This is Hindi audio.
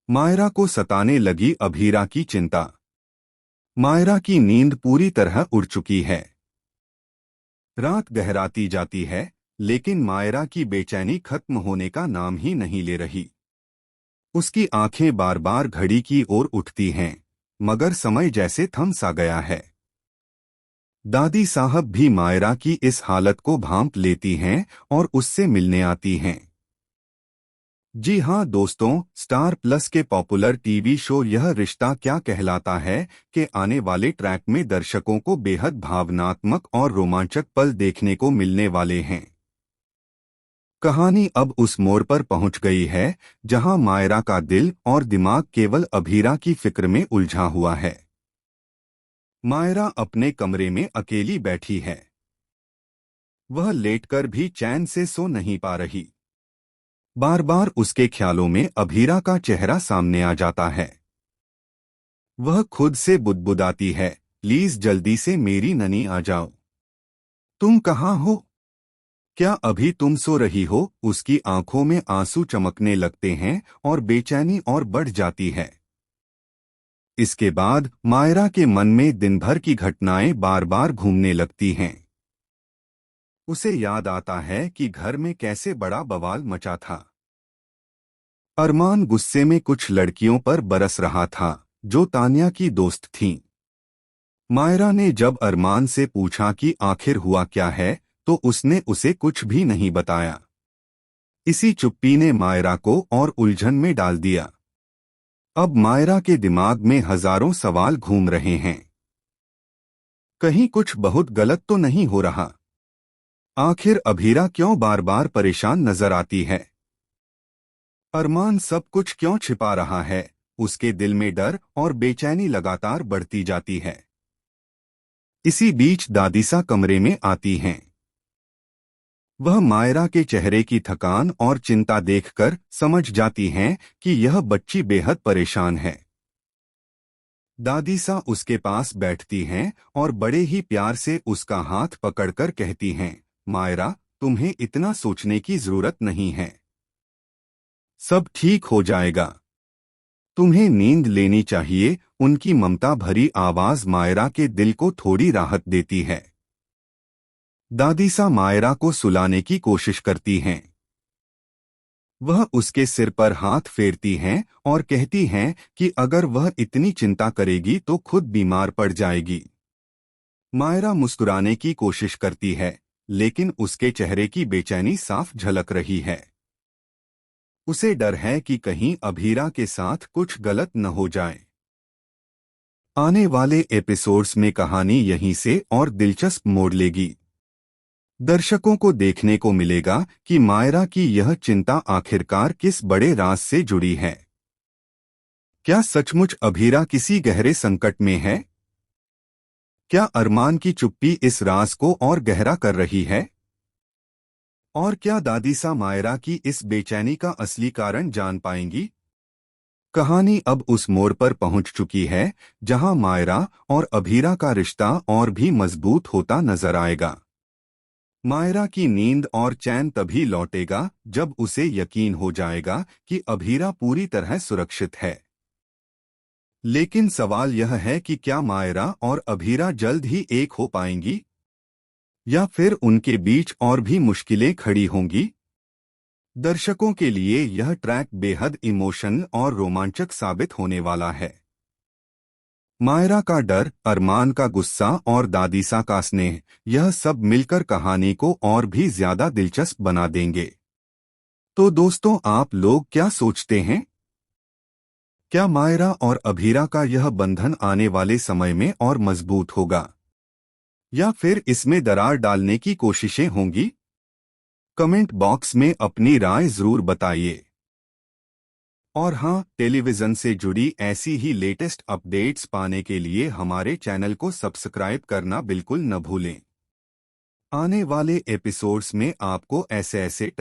मायरा को सताने लगी अभीरा की चिंता। मायरा की नींद पूरी तरह उड़ चुकी है। रात गहराती जाती है, लेकिन मायरा की बेचैनी खत्म होने का नाम ही नहीं ले रही। उसकी आंखें बार बार घड़ी की ओर उठती हैं, मगर समय जैसे थम सा गया है। दादी साहब भी मायरा की इस हालत को भांप लेती हैं और उससे मिलने आती हैं। जी हाँ दोस्तों, स्टार प्लस के पॉपुलर टीवी शो यह रिश्ता क्या कहलाता है के आने वाले ट्रैक में दर्शकों को बेहद भावनात्मक और रोमांचक पल देखने को मिलने वाले हैं। कहानी अब उस मोड़ पर पहुंच गई है जहां मायरा का दिल और दिमाग केवल अभीरा की फिक्र में उलझा हुआ है। मायरा अपने कमरे में अकेली बैठी है। वह लेटकर भी चैन से सो नहीं पा रही। बार बार उसके ख्यालों में अभीरा का चेहरा सामने आ जाता है। वह खुद से बुदबुदाती है, प्लीज जल्दी से मेरी ननी आ जाओ। तुम कहाँ हो? क्या अभी तुम सो रही हो? उसकी आंखों में आंसू चमकने लगते हैं और बेचैनी और बढ़ जाती है। इसके बाद मायरा के मन में दिन भर की घटनाएं बार बार घूमने लगती हैं। उसे याद आता है कि घर में कैसे बड़ा बवाल मचा था। अरमान गुस्से में कुछ लड़कियों पर बरस रहा था जो तान्या की दोस्त थीं। मायरा ने जब अरमान से पूछा कि आखिर हुआ क्या है, तो उसने उसे कुछ भी नहीं बताया। इसी चुप्पी ने मायरा को और उलझन में डाल दिया। अब मायरा के दिमाग में हजारों सवाल घूम रहे हैं। कहीं कुछ बहुत गलत तो नहीं हो रहा? आखिर अभीरा क्यों बार बार परेशान नजर आती है? अरमान सब कुछ क्यों छिपा रहा है? उसके दिल में डर और बेचैनी लगातार बढ़ती जाती है। इसी बीच दादीसा कमरे में आती हैं। वह मायरा के चेहरे की थकान और चिंता देखकर समझ जाती हैं कि यह बच्ची बेहद परेशान है। दादीसा उसके पास बैठती हैं और बड़े ही प्यार से उसका हाथ पकड़कर कहती हैं, मायरा, तुम्हें इतना सोचने की जरूरत नहीं है। सब ठीक हो जाएगा। तुम्हें नींद लेनी चाहिए। उनकी ममता भरी आवाज मायरा के दिल को थोड़ी राहत देती है। दादीसा मायरा को सुलाने की कोशिश करती हैं। वह उसके सिर पर हाथ फेरती हैं और कहती हैं कि अगर वह इतनी चिंता करेगी तो खुद बीमार पड़ जाएगी। मायरा मुस्कुराने की कोशिश करती है, लेकिन उसके चेहरे की बेचैनी साफ झलक रही है। उसे डर है कि कहीं अभीरा के साथ कुछ गलत न हो जाए। आने वाले एपिसोड्स में कहानी यहीं से और दिलचस्प मोड़ लेगी। दर्शकों को देखने को मिलेगा कि मायरा की यह चिंता आखिरकार किस बड़े राज से जुड़ी है। क्या सचमुच अभीरा किसी गहरे संकट में है? क्या अरमान की चुप्पी इस राज को और गहरा कर रही है? और क्या दादीसा मायरा की इस बेचैनी का असली कारण जान पाएंगी? कहानी अब उस मोड़ पर पहुंच चुकी है जहां मायरा और अभीरा का रिश्ता और भी मजबूत होता नजर आएगा। मायरा की नींद और चैन तभी लौटेगा जब उसे यकीन हो जाएगा कि अभीरा पूरी तरह सुरक्षित है। लेकिन सवाल यह है कि क्या मायरा और अभीरा जल्द ही एक हो पाएंगी, या फिर उनके बीच और भी मुश्किलें खड़ी होंगी? दर्शकों के लिए यह ट्रैक बेहद इमोशनल और रोमांचक साबित होने वाला है। मायरा का डर, अरमान का गुस्सा और दादीसा का स्नेह, यह सब मिलकर कहानी को और भी ज्यादा दिलचस्प बना देंगे। तो दोस्तों, आप लोग क्या सोचते हैं? क्या मायरा और अभीरा का यह बंधन आने वाले समय में और मजबूत होगा, या फिर इसमें दरार डालने की कोशिशें होंगी? कमेंट बॉक्स में अपनी राय जरूर बताइए। और हाँ, टेलीविजन से जुड़ी ऐसी ही लेटेस्ट अपडेट्स पाने के लिए हमारे चैनल को सब्सक्राइब करना बिल्कुल न भूलें। आने वाले एपिसोड्स में आपको ऐसे ऐसे